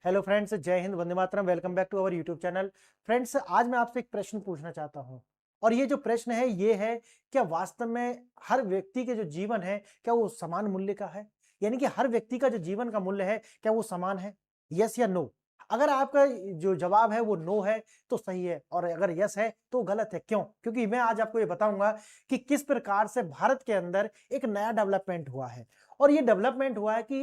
Hello friends, जय हिंद, वंदे मातरम। Welcome back to our YouTube channel. Friends, आज मैं आपसे एक प्रश्न पूछना चाहता हूं और ये जो प्रश्न है ये है, क्या वास्तव में हर व्यक्ति के जो जीवन है क्या वो समान मूल्य का है? यानी कि हर व्यक्ति का जो जीवन का मूल्य है क्या वो समान है? यस या नो? अगर आपका जो जवाब है वो नो है तो सही है, और अगर यस है तो गलत है। क्यों? क्योंकि मैं आज आपको ये बताऊंगा कि किस प्रकार से भारत के अंदर एक नया डेवलपमेंट हुआ है। और ये डेवलपमेंट हुआ है कि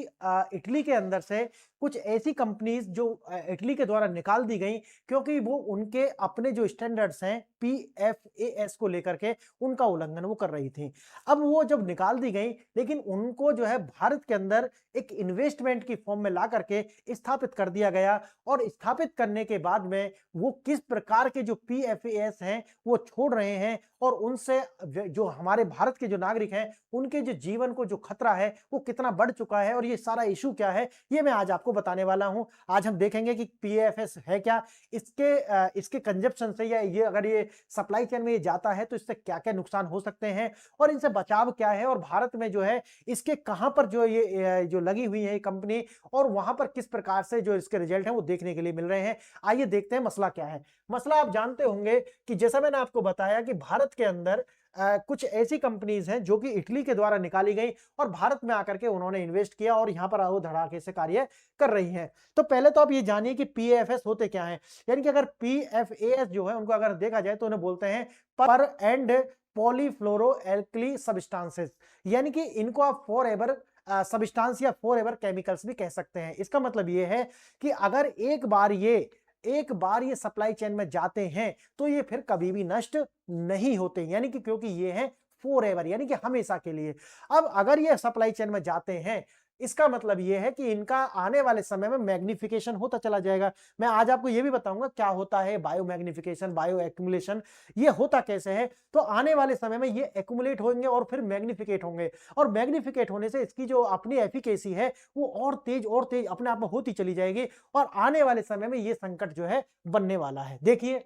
इटली के अंदर से कुछ ऐसी कंपनीज जो इटली के द्वारा निकाल दी गई, क्योंकि वो उनके अपने जो स्टैंडर्ड्स हैं पीएफएएस को लेकर के उनका उल्लंघन वो कर रही थी। अब वो जब निकाल दी गई, लेकिन उनको जो है भारत के अंदर एक इन्वेस्टमेंट की फॉर्म में ला करके स्थापित कर दिया गया। और स्थापित करने के बाद में वो किस प्रकार के जो पीएफएएस हैं वो छोड़ रहे हैं, और उनसे जो हमारे भारत के जो नागरिक हैं उनके जो जीवन को जो खतरा है वो कितना बढ़ चुका है, और ये सारा इशू क्या है ये मैं आज आपको बताने वाला हूं। आज हम देखेंगे कि पीएफएस है क्या, इसके कंजप्शन से, या ये अगर ये सप्लाई चेन में ये जाता है तो इससे क्या क्या नुकसान हो सकते हैं, और इनसे बचाव क्या है, और भारत में जो है इसके कहां पर जो ये जो लगी हुई है ये कंपनी, और वहां पर किस प्रकार से जो इसके रिजल्ट है वो देखने के लिए मिल रहे हैं। आइए देखते हैं मसला क्या है। मसला आप जानते होंगे कि जैसा मैंने आपको बताया कि भारत के अंदर कुछ ऐसी कंपनीज हैं जो कि इटली के द्वारा निकाली गई और भारत में आकर के उन्होंने इन्वेस्ट किया और यहां पर वो धड़ाके से कार्य कर रही हैं। तो पहले तो आप ये जानिए कि पीएफएस होते क्या हैं। यानी कि अगर पीएफएस जो है उनको अगर देखा जाए तो उन्हें बोलते हैं पर एंड पॉलीफ्लोरो एल्कली सब्सटेंसेस, यानी कि इनको आप फॉर एवर सब्सटेंस या फॉर एवर केमिकल्स भी कह सकते हैं। इसका मतलब ये है कि अगर एक बार ये सप्लाई चेन में जाते हैं तो ये फिर कभी भी नष्ट नहीं होते, यानी कि क्योंकि ये है फॉर एवर, यानी कि हमेशा के लिए। अब अगर ये सप्लाई चेन में जाते हैं, इसका मतलब ये है कि इनका आने वाले समय में मैग्निफिकेशन होता चला जाएगा। मैं आज आपको ये भी बताऊंगा क्या होता है बायो मैग्निफिकेशन, बायो एक्यूमुलेशन, ये होता कैसे है। तो आने वाले समय में ये एक्यूमुलेट होंगे और फिर मैग्निफिकेट होंगे, और मैग्निफिकेट होने से इसकी जो अपनी एफिकेसी है वो और तेज अपने आप में होती चली जाएगी, और आने वाले समय में ये संकट जो है बनने वाला है। देखिए,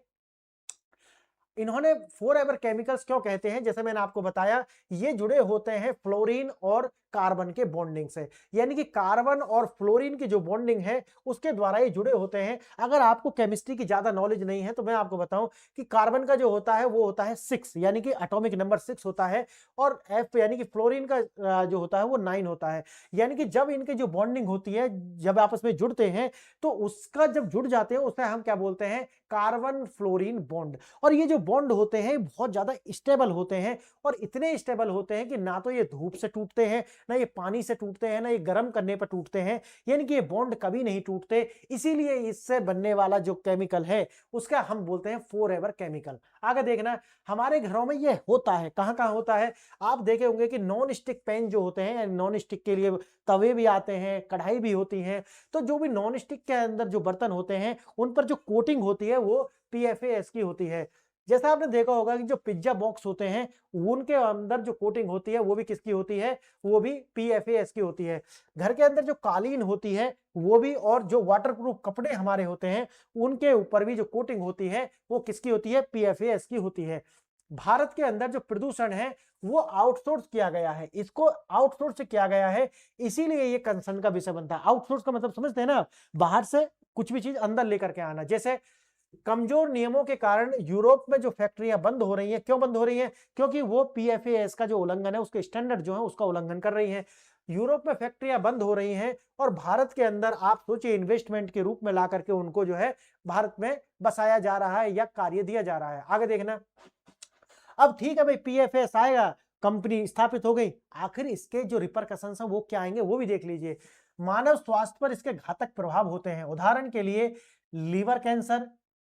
इन्होंने फॉर एवर केमिकल्स क्यों कहते हैं, जैसे मैंने आपको बताया ये जुड़े होते हैं फ्लोरीन और कार्बन के बॉन्डिंग से, यानी कि कार्बन और फ्लोरीन की जो बॉन्डिंग है उसके द्वारा ये जुड़े होते हैं। अगर आपको केमिस्ट्री की ज्यादा नॉलेज नहीं है तो मैं आपको बताऊं कि कार्बन का जो होता है वो होता है 6, यानी कि एटॉमिक नंबर 6 होता है, और एफ यानी कि फ्लोरीन का जो होता है वो 9 होता है। यानी कि जब इनकी जो बॉन्डिंग होती है, जब आपस में जुड़ते हैं, तो उसका जब जुड़ जाते हैं उसे हम क्या बोलते हैं, कार्बन फ्लोरीन बॉन्ड। और ये जो बॉन्ड होते हैं बहुत ज्यादा स्टेबल होते हैं, और इतने स्टेबल होते हैं कि ना तो ये धूप से टूटते हैं, ना ये पानी से टूटते हैं, ना ये गर्म करने पर टूटते हैं, यानी कि ये बॉन्ड कभी नहीं टूटते। इसीलिए इससे बनने वाला जो केमिकल है उसका हम बोलते हैं फॉर एवर केमिकल। आगे देखना, हमारे घरों में ये होता है, कहां कहां होता है। आप देखे होंगे कि नॉन स्टिक पैन जो होते हैं, नॉन स्टिक के लिए तवे भी आते हैं, कढ़ाई भी होती है। तो जो भी नॉन स्टिक के अंदर जो बर्तन होते हैं उन पर जो कोटिंग होती है वो पीएफएस की होती है। जैसा आपने देखा होगा कि जो पिज्जा बॉक्स होते हैं उनके अंदर जो कोटिंग होती है वो भी किसकी होती है, वो भी पीएफएस की होती है। घर के अंदर जो कालीन होती है वो भी, और जो वाटरप्रूफ कपड़े हमारे होते हैं उनके ऊपर भी जो कोटिंग होती है वो किसकी होती है, पीएफएस की होती है। भारत के अंदर जो प्रदूषण है वो आउटसोर्स किया गया है, इसको आउटसोर्स किया गया है, इसीलिए ये कंसर्न का विषय बनता है। आउटसोर्स का मतलब समझते हैं ना, बाहर से कुछ भी चीज अंदर लेकर के आना। जैसे कमजोर नियमों के कारण यूरोप में जो फैक्ट्रियां बंद हो रही हैं, क्यों बंद हो रही हैं, क्योंकि वो पीएफएस का जो उल्लंघन है, उसके स्टैंडर्ड जो है उसका उल्लंघन कर रही हैं। यूरोप में फैक्ट्रियां बंद हो रही हैं, और भारत के अंदर आप सोचिए इन्वेस्टमेंट के रूप में ला करके उनको जो है भारत में बसाया जा रहा है या कार्य दिया जा रहा है। आगे देखना, अब ठीक है भाई, पीएफएस आएगा, कंपनी स्थापित हो गई, आखिर इसके जो रिपरकशंस हैं वो क्या आएंगे वो भी देख लीजिए। मानव स्वास्थ्य पर इसके घातक प्रभाव होते हैं। उदाहरण के लिए लीवर कैंसर,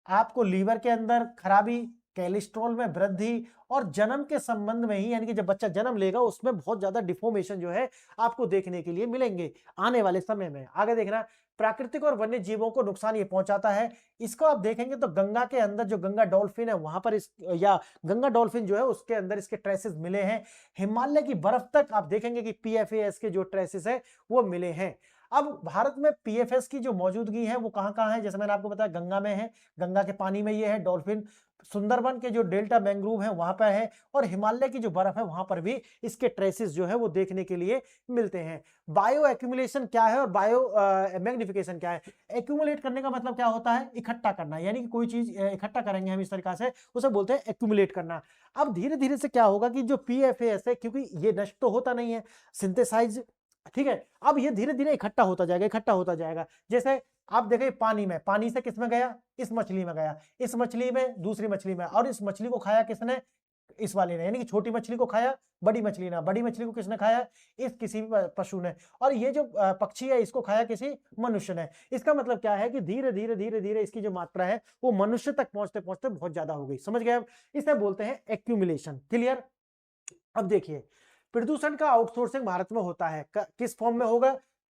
आपको लीवर के अंदर खराबी, कोलेस्ट्रॉल में वृद्धि, और जन्म के संबंध में ही, यानी कि जब बच्चा जन्म लेगा उसमें बहुत ज्यादा डिफॉर्मेशन जो है आपको देखने के लिए मिलेंगे आने वाले समय में। आगे देखना, प्राकृतिक और वन्य जीवों को नुकसान ये पहुंचाता है। इसको आप देखेंगे तो गंगा के अंदर जो गंगा डॉल्फिन है वहां पर इस, या गंगा डॉल्फिन जो है उसके अंदर इसके ट्रेसेस मिले हैं। हिमालय की बर्फ तक आप देखेंगे कि पीएफएस के जो ट्रेसेस है वो मिले हैं। अब भारत में पीएफएस की जो मौजूदगी है वो कहाँ-कहाँ है? जैसे मैंने आपको बताया गंगा में है, गंगा के पानी में ये है, डॉल्फिन, सुंदरबन के जो डेल्टा मैंग्रोव हैं वहाँ पे है और हिमालय की जो बर्फ है वहाँ पर भी इसके ट्रेसेस जो है वो देखने के लिए मिलते हैं। बायो एक्यूमुलेशन क्या है और बायो मैग्निफिकेशन क्या है? एक्यूमुलेट करने का मतलब क्या होता है? इकट्ठा करना, यानी कि कोई चीज़ इकट्ठा करेंगे हम इस तरीक़ा से, उसे बोलते हैं एक्यूमुलेट करना। अब धीरे-धीरे से क्या होगा कि जो पीएफएस है, क्योंकि ये नष्ट तो होता नहीं है, सिंथेसाइज़, ठीक है? अब ये धीरे-धीरे इकट्ठा होता जाएगा, इकट्ठा होता जाएगा। जैसे आप देखिए पानी में, पानी से किसमें गया? इस मछली में गया, इस मछली में, दूसरी मछली में, और इस मछली को खाया किसने? इस वाले ने, यानी कि छोटी मछली को खाया, बड़ी मछली ने, बड़ी मछली को किसने खाया? इस किसी भी पशु ने, और ये जो पक्षी है इसको खाया किसी मनुष्य ने। इसका मतलब क्या है कि धीरे-धीरे, धीरे-धीरे इसकी जो मात्रा है वो मनुष्य तक पहुँचते-पहुँचते बहुत ज़्यादा हो गई। समझ गए आप? इसे बोलते हैं एक्यूमुलेशन। क्लियर? अब देखिए, प्रदूषण का आउटसोर्सिंग भारत में होता है, किस फॉर्म में होगा?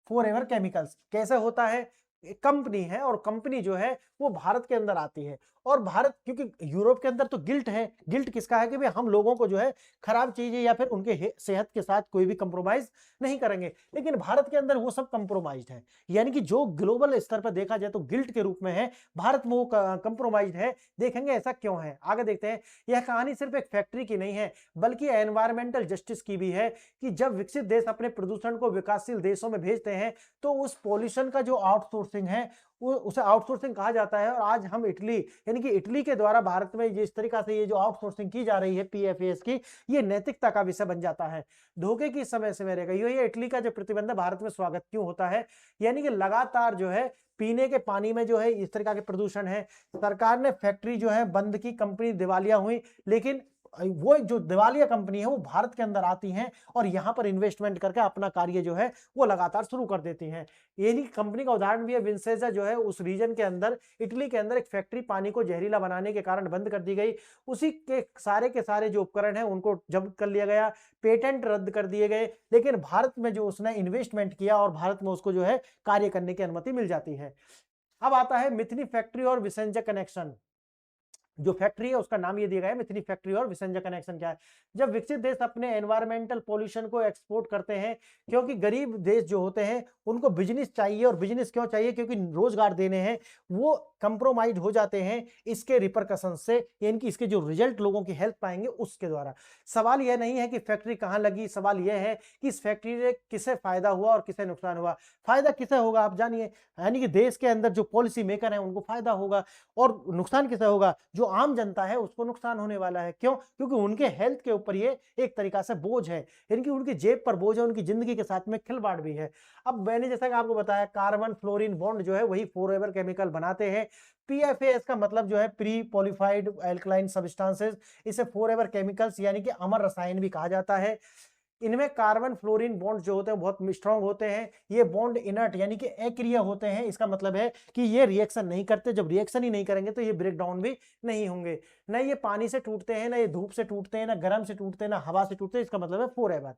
Forever chemicals. कैसे होता है? एक कंपनी है और कंपनी जो है वो भारत के अंदर आती है, और भारत, क्योंकि यूरोप के अंदर तो गिल्ट है। गिल्ट किसका है? कि भाई हम लोगों को जो है खराब चीजें या फिर उनके सेहत के साथ कोई भी कंप्रोमाइज नहीं करेंगे, लेकिन भारत के अंदर वो सब कंप्रोमाइज्ड है, यानी कि जो ग्लोबल स्तर पर देखा जाए तो गिल्ट के रूप में है, भारत में वो कंप्रोमाइज्ड है। देखेंगे ऐसा क्यों है, आगे देखते हैं। यह कहानी सिर्फ एक फैक्ट्री की नहीं है, बल्कि एनवायरमेंटल जस्टिस की भी है, कि जब विकसित देश अपने प्रदूषण को विकासशील देशों में भेजते हैं तो उस पॉल्यूशन का जो आउटसोर्सिंग है वो, उसे आउटसोर्सिंग कहा जाता है। और आज हम इटली, यानी कि इटली के द्वारा भारत में जिस तरीका से ये जो आउटसोर्सिंग की जा रही है पीएफएस की, ये नैतिकता का विषय बन जाता है। धोखे की समय से मेरे गई, ये इटली का जो प्रतिबंध है भारत में स्वागत क्यों होता है? यानी कि लगातार जो है पीने के पानी में जो है इस तरह के प्रदूषण है। सरकार ने फैक्ट्री जो है बंद की, कंपनी दिवालिया हुई, लेकिन वो जो दिवालिया कंपनी है वो भारत के अंदर आती हैं और यहाँ पर इन्वेस्टमेंट करके अपना कार्य जो है वो लगातार शुरू कर देती हैं। यही कंपनी का उदाहरण भी है, विंसेजा जो है उस रीजन के अंदर, इटली के अंदर एक फैक्ट्री पानी को जहरीला बनाने के कारण बंद कर दी गई। उसी के सारे जो उपकरण हैं उनको जब्त कर लिया गया, पेटेंट रद्द कर दिए गए, लेकिन भारत में जो उसने इन्वेस्टमेंट किया और भारत में उसको जो है कार्य करने की अनुमति मिल जाती है। अब आता है मिथनी फैक्ट्री और विसेंजा कनेक्शन। जो फैक्ट्री है उसका नाम ये दिया गया है, मिथनी फैक्ट्री और विसेंजा कनेक्शन क्या है? जब विकसित देश अपने एनवायरमेंटल पॉल्यूशन को एक्सपोर्ट करते हैं, क्योंकि गरीब देश जो होते हैं उनको बिजनेस चाहिए, और बिजनेस क्यों चाहिए? क्योंकि रोजगार देने हैं, वो कंप्रोमाइज हो जाते हैं इसके रिपरकशन से, यानी कि इसके जो रिजल्ट लोगों की हेल्प पाएंगे उसके द्वारा। सवाल यह नहीं है कि फैक्ट्री कहाँ लगी, सवाल यह है कि इस फैक्ट्री से किसे फायदा हुआ और किसे नुकसान हुआ। फायदा किसे होगा आप जानिए, यानी कि देश के अंदर जो पॉलिसी मेकर है उनको फायदा होगा, और नुकसान किसे होगा? जो आम जनता है उसको नुकसान होने वाला है। क्यों? क्योंकि उनके हेल्थ के ऊपर ये एक तरीका से बोझ है, यानी कि उनकी जेब पर बोझ है, उनकी जिंदगी के साथ में खिलवाड़ भी है। अब मैंने जैसा कि आपको बताया, कार्बन फ्लोरीन बॉन्ड जो है वही फॉरएवर केमिकल बनाते हैं। पीएफएस का मतलब जो है प्री पॉलीफाइड एल्कलाइन सब्सटेंसेस, इसे फॉरएवर केमिकल्स यानी कि अमर रसायन भी कहा जाता है। इनमें कार्बन फ्लोरीन बॉन्ड जो होते हैं बहुत स्ट्रांग होते हैं। ये बॉन्ड इनर्ट यानी कि अक्रिय होते हैं। इसका मतलब है कि ये रिएक्शन नहीं करते। जब रिएक्शन ही नहीं करेंगे तो ये ब्रेक डाउन भी नहीं होंगे। ना ये पानी से टूटते हैं, ना ये धूप से टूटते हैं, ना गर्म से टूटते हैं, ना हवा से टूटते हैं। इसका मतलब है फॉरएवर।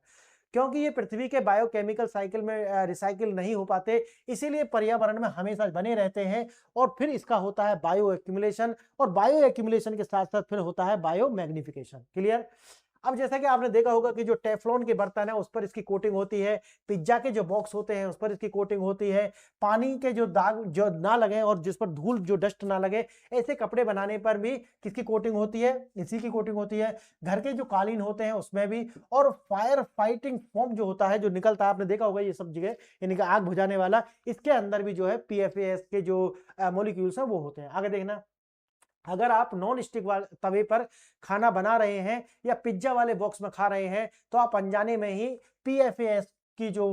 क्योंकि ये पृथ्वी के बायोकेमिकल साइकिल में रिसाइकिल नहीं हो पाते, इसीलिए पर्यावरण में हमेशा बने रहते हैं। और फिर इसका होता है बायो एक्यूमुलेशन, और बायो एक्यूमुलेशन के साथ साथ फिर होता है बायो मैग्निफिकेशन। क्लियर? अब जैसा कि आपने देखा होगा कि जो टेफ्लॉन के बर्तन है उस पर इसकी कोटिंग होती है, पिज्जा के जो बॉक्स होते हैं उस पर इसकी कोटिंग होती है, पानी के जो दाग जो ना लगे और जिस पर धूल जो डस्ट ना लगे, ऐसे कपड़े बनाने पर भी किसकी कोटिंग होती है? इसी की कोटिंग होती है। घर के जो कालीन होते हैं उसमें भी, और फायर फाइटिंग फोम जो होता है जो निकलता है, आपने देखा होगा ये सब जगह, यानी कि आग बुझाने वाला, इसके अंदर भी जो है पीएफएस के जो मॉलिक्यूल्स हैं वो होते हैं। आगे देखना, अगर आप नॉन स्टिक वाले तवे पर खाना बना रहे हैं या पिज्जा वाले बॉक्स में खा रहे हैं तो आप अनजाने में ही पीएफएस की जो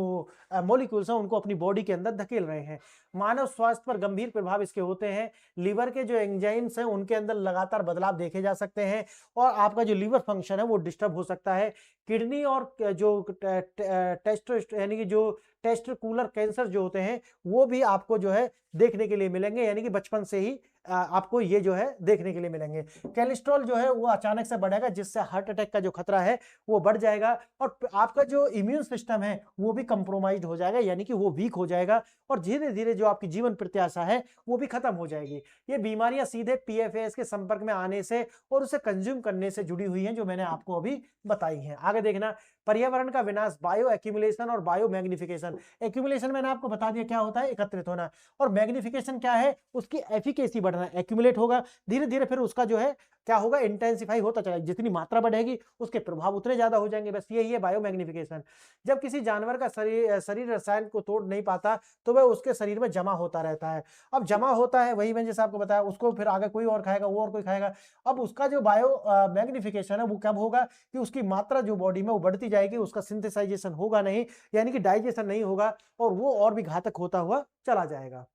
मॉलिक्यूल्स हैं उनको अपनी बॉडी के अंदर धकेल रहे हैं। मानव स्वास्थ्य पर गंभीर प्रभाव इसके होते हैं। लीवर के जो एंजाइम्स हैं उनके अंदर लगातार बदलाव देखे जा सकते हैं और आपका जो लीवर फंक्शन है वो डिस्टर्ब हो सकता है। किडनी और जो टेस्ट यानी कि जो टेस्टिकुलर कैंसर जो होते हैं वो भी आपको जो है देखने के लिए मिलेंगे, यानी कि बचपन से ही आपको ये जो है देखने के लिए मिलेंगे। कोलेस्ट्रॉल जो है वो अचानक से बढ़ेगा जिससे हार्ट अटैक का जो खतरा है वो बढ़ जाएगा, और आपका जो इम्यून सिस्टम है वो भी कंप्रोमाइज्ड हो जाएगा, यानी कि वो वीक हो जाएगा, और धीरे धीरे जो आपकी जीवन प्रत्याशा है वो भी खत्म हो जाएगी। ये बीमारियां सीधे पीएफएस के संपर्क में आने से और उसे कंज्यूम करने से जुड़ी हुई हैं, जो मैंने आपको अभी बताई हैं। आगे देखना, पर्यावरण का विनाश, बायो एक्यूमुलेशन और बायो मैग्निफिकेशन। एक्यूमुलेशन मैंने आपको बता दिया क्या होता है, एकत्रित होना, और मैग्निफिकेशन क्या है, उसकी एफिकेसी बढ़ना। एक्यूमुलेट होगा, धीरे धीरे फिर उसका जो है क्या होगा, इंटेंसिफाई होता चला, जितनी मात्रा बढ़ेगी उसके प्रभाव उतने ज्यादा हो जाएंगे, बस यही है बायो मैग्निफिकेशन। जब किसी जानवर का शरीर रसायन को तोड़ नहीं पाता तो वह उसके शरीर में जमा होता रहता है। अब जमा होता है, वही मैंने जैसे आपको बताया, उसको फिर आगे कोई और खाएगा, वो और कोई खाएगा। अब उसका जो बायो मैग्निफिकेशन है वो कब होगा कि उसकी मात्रा जो बॉडी में वो बढ़ती जाएगी, उसका सिंथेसाइजेशन होगा नहीं, यानी कि डाइजेशन नहीं होगा, और वो और भी घातक होता हुआ चला जाएगा।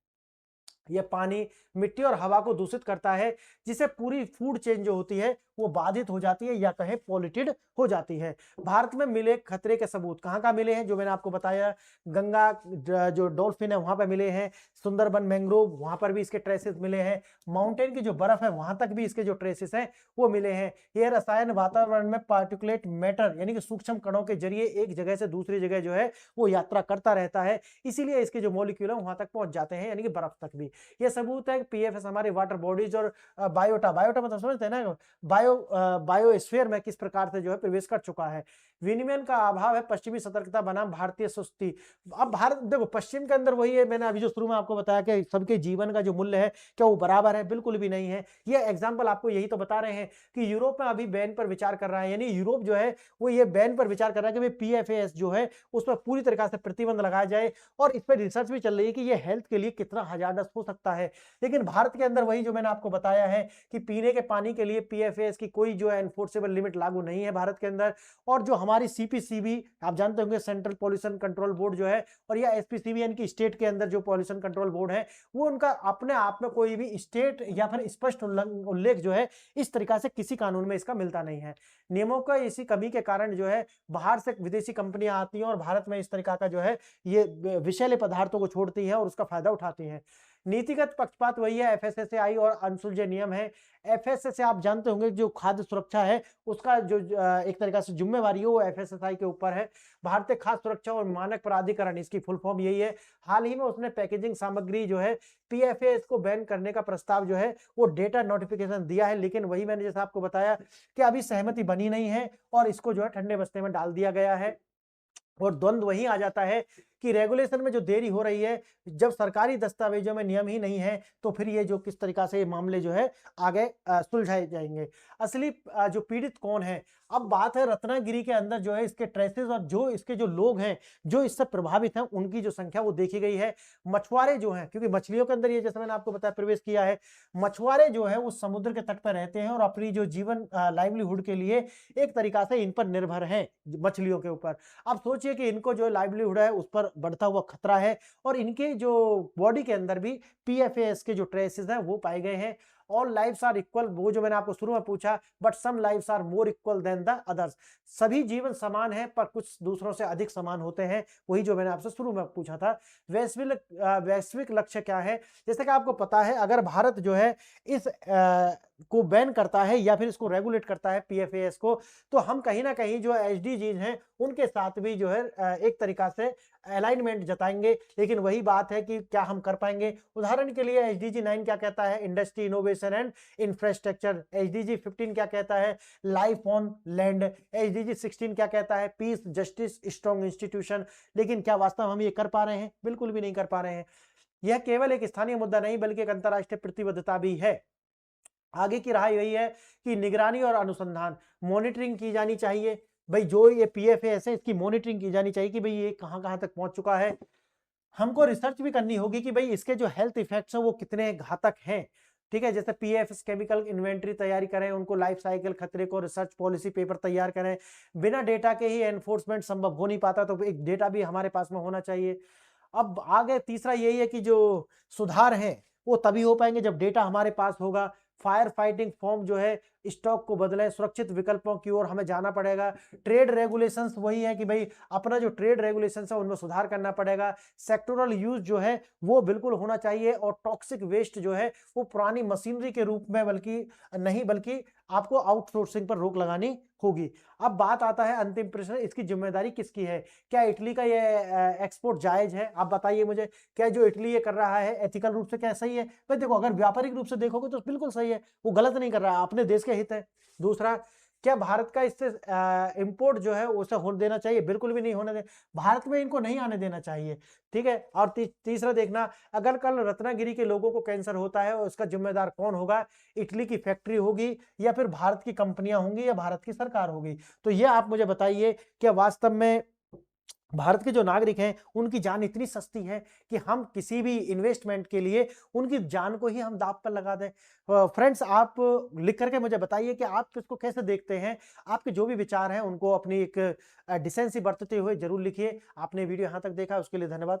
यह पानी, मिट्टी और हवा को दूषित करता है, जिससे पूरी फूड चेन जो होती है वो बाधित हो जाती है, या कहें पॉल्यूटेड हो जाती है। भारत में मिले खतरे के सबूत कहाँ मिले हैं, जो मैंने आपको बताया, गंगा जो डॉल्फिन है वहां पर मिले हैं, सुंदरबन मैंग्रोव वहां पर भी इसके ट्रेसेस मिले हैं, माउंटेन की जो बर्फ है वहां तक भी इसके जो ट्रेसेस हैं वो मिले हैं। ये रसायन वातावरण में पार्टिकुलेट मैटर यानी कि सूक्ष्म कणों के जरिए एक जगह से दूसरी जगह जो है वो यात्रा करता रहता है, इसीलिए इसके जो मॉलिक्यूल है वहां तक पहुंच जाते हैं, यानी कि बर्फ तक भी। ये सबूत है कि पीएफएस हमारे वाटर बॉडीज और बायोटा मतलब समझते हैं ना, बायोस्फीयर में किस प्रकार से जो है प्रवेश कर चुका है। विनिमय का अभाव है, पश्चिमी सतर्कता बनाम भारतीय सुस्ती। अब भारत देखो, पश्चिम के अंदर वही है, मैंने अभी जो शुरू में आपको बताया कि सबके जीवन का जो मूल्य है क्या वो बराबर है, बिल्कुल भी नहीं है। ये एग्जांपल आपको यही तो बता रहे हैं कि यूरोप में अभी बैन पर विचार कर रहा है, यानी यूरोप जो है वो ये बैन पर विचार कर रहा है कि भाई पीएफएस जो है उस पर पूरी तरीके से प्रतिबंध लगाया जाए, और इस पर रिसर्च भी चल रही है कि ये हेल्थ के लिए कितना हजारदस्त हो सकता है। लेकिन भारत के अंदर वही जो मैंने आपको बताया है कि पीने के पानी के लिए पीएफएस की कोई जो है एनफोर्सेबल लिमिट लागू नहीं है भारत के अंदर। और जो हमारी सीपीसीबी आप जानते होंगे, सेंट्रल पॉल्यूशन कंट्रोल बोर्ड जो है, और या एसपीसीबी यानी कि स्टेट के अंदर जो पॉल्यूशन कंट्रोल बोर्ड है, वो उनका अपने आप में कोई भी स्टेट या फिर स्पष्ट उल्लेख जो है इस तरीका से किसी कानून में इसका मिलता नहीं है। नियमों का इसी कमी के कारण जो है बाहर से विदेशी कंपनियां आती हैं और भारत में इस तरीका का जो है ये विषैले पदार्थों को छोड़ती है और उसका फायदा उठाती हैं। नीतिगत पक्षपात वही है, एफएसएसएआई और अनसुलझे नियम है। एफएसएसए आप जानते होंगे जो खाद्य सुरक्षा है उसका जो एक तरीका से जिम्मेवारी है वो एफएसएसआई के ऊपर है। भारतीय खाद्य सुरक्षा और मानक प्राधिकरण, इसकी फुल फॉर्म यही है। हाल ही में उसने पैकेजिंग सामग्री जो है पीएफएस को बैन करने का प्रस्ताव जो है वो डेटा नोटिफिकेशन दिया है, लेकिन वही मैंने जैसा आपको बताया कि अभी सहमति बनी नहीं है और इसको जो है ठंडे बस्ते में डाल दिया गया है। और द्वंद्व वही आ जाता है कि रेगुलेशन में जो देरी हो रही है, जब सरकारी दस्तावेजों में नियम ही नहीं है तो फिर ये जो किस तरीका से ये मामले जो है आगे सुलझाए जाएंगे। असली जो पीड़ित कौन है, अब बात है रत्नागिरी के अंदर जो है इसके ट्रेसेस और जो इसके जो लोग हैं जो इससे प्रभावित हैं उनकी जो संख्या वो देखी गई है। मछुआरे जो हैं, क्योंकि मछलियों के अंदर ये जैसे मैंने आपको बताया प्रवेश किया है, मछुआरे जो है वो समुद्र के तट पर रहते हैं और अपनी जो जीवन लाइवलीहुड के लिए एक तरीका से इन पर निर्भर हैं, मछलियों के ऊपर। अब सोचिए कि इनको जो लाइवलीहुड है उस पर बढ़ता हुआ खतरा है और इनके जो बॉडी के अंदर भी पीएफएस के जो ट्रेसेस हैं वो पाए गए हैं। ऑल लाइव्स आर इक्वल, वो जो मैंने आपको शुरू में पूछा, but some lives are more equal than the others. सभी जीवन समान है पर कुछ दूसरों से अधिक समान होते हैं, वही जो मैंने आपसे शुरू में पूछा था। वैश्विक लक्ष्य क्या है, जैसे कि आपको पता है अगर भारत जो है इस को बैन करता है या फिर इसको रेगुलेट करता है पीएफएस को, तो हम कहीं ना कहीं जो एसडीजीज हैं उनके साथ भी जो है एक तरीका से अलाइनमेंट जताएंगे। लेकिन वही बात है कि क्या हम कर पाएंगे। उदाहरण के लिए एसडीजी 9 क्या कहता है, industry, innovation and infrastructure. SDG 15 क्या कहता है, लाइफ ऑन लैंड। एसडीजी 16 क्या कहता है, पीस, जस्टिस, स्ट्रॉन्ग इंस्टीट्यूशन। लेकिन क्या वास्तव हम ये कर पा रहे हैं? बिल्कुल भी नहीं कर पा रहे हैं। यह केवल एक स्थानीय मुद्दा नहीं बल्कि एक अंतर्राष्ट्रीय प्रतिबद्धता भी है। आगे की राह यही है कि निगरानी और अनुसंधान, मॉनिटरिंग की जानी चाहिए। भाई जो ये पीएफएस है इसकी मॉनिटरिंग की जानी चाहिए कि भाई ये कहां कहां तक पहुंच चुका है। हमको रिसर्च भी करनी होगी कि भाई इसके जो हेल्थ इफेक्ट्स हैं वो कितने घातक हैं। ठीक है, जैसे पीएफएस केमिकल इन्वेंटरी तैयारी करें, उनको लाइफ साइकिल खतरे को रिसर्च पॉलिसी पेपर तैयार करें। बिना डेटा के ही एनफोर्समेंट संभव हो नहीं पाता, तो एक डेटा भी हमारे पास में होना चाहिए। अब आगे तीसरा यही है कि जो सुधार है वो तभी हो पाएंगे जब डेटा हमारे पास होगा। फायर फाइटिंग फॉर्म जो है स्टॉक को बदलें, सुरक्षित विकल्पों की ओर हमें जाना पड़ेगा। ट्रेड रेगुलेशंस वही है कि भाई अपना जो ट्रेड रेगुलेशंस है उनमें सुधार करना पड़ेगा। सेक्टोरल यूज जो है वो बिल्कुल होना चाहिए और टॉक्सिक वेस्ट जो है वो पुरानी मशीनरी के रूप में बल्कि आपको आउटसोर्सिंग पर रोक लगानी होगी। अब बात आता है अंतिम प्रश्न, इसकी जिम्मेदारी किसकी है? क्या इटली का ये एक्सपोर्ट जायज है? आप बताइए मुझे, क्या जो इटली ये कर रहा है एथिकल रूप से क्या सही है? भाई देखो, अगर व्यापारिक रूप से देखोगे तो बिल्कुल सही है, वो गलत नहीं कर रहा है, अपने देश के हित है। दूसरा, क्या भारत का इससे इंपोर्ट जो है उसे होने देना चाहिए? बिल्कुल भी नहीं होने दे, भारत में इनको नहीं आने देना चाहिए, ठीक है? और तीसरा देखना, अगर कल रत्नागिरी के लोगों को कैंसर होता है और उसका जिम्मेदार कौन होगा? इटली की फैक्ट्री होगी या फिर भारत की कंपनियां होंगी या भारत की सरकार होगी? तो ये आप मुझे बताइए, क्या वास्तव में भारत के जो नागरिक हैं, उनकी जान इतनी सस्ती है कि हम किसी भी इन्वेस्टमेंट के लिए उनकी जान को ही हम दांव पर लगा दें? फ्रेंड्स, आप लिख करके मुझे बताइए कि आप इसको कैसे देखते हैं? आपके जो भी विचार हैं, उनको अपनी एक डिसेंसी बरतते हुए ज़रूर लिखिए। आपने वीडियो यहाँ तक देखा, उसके लिए धन्यवाद।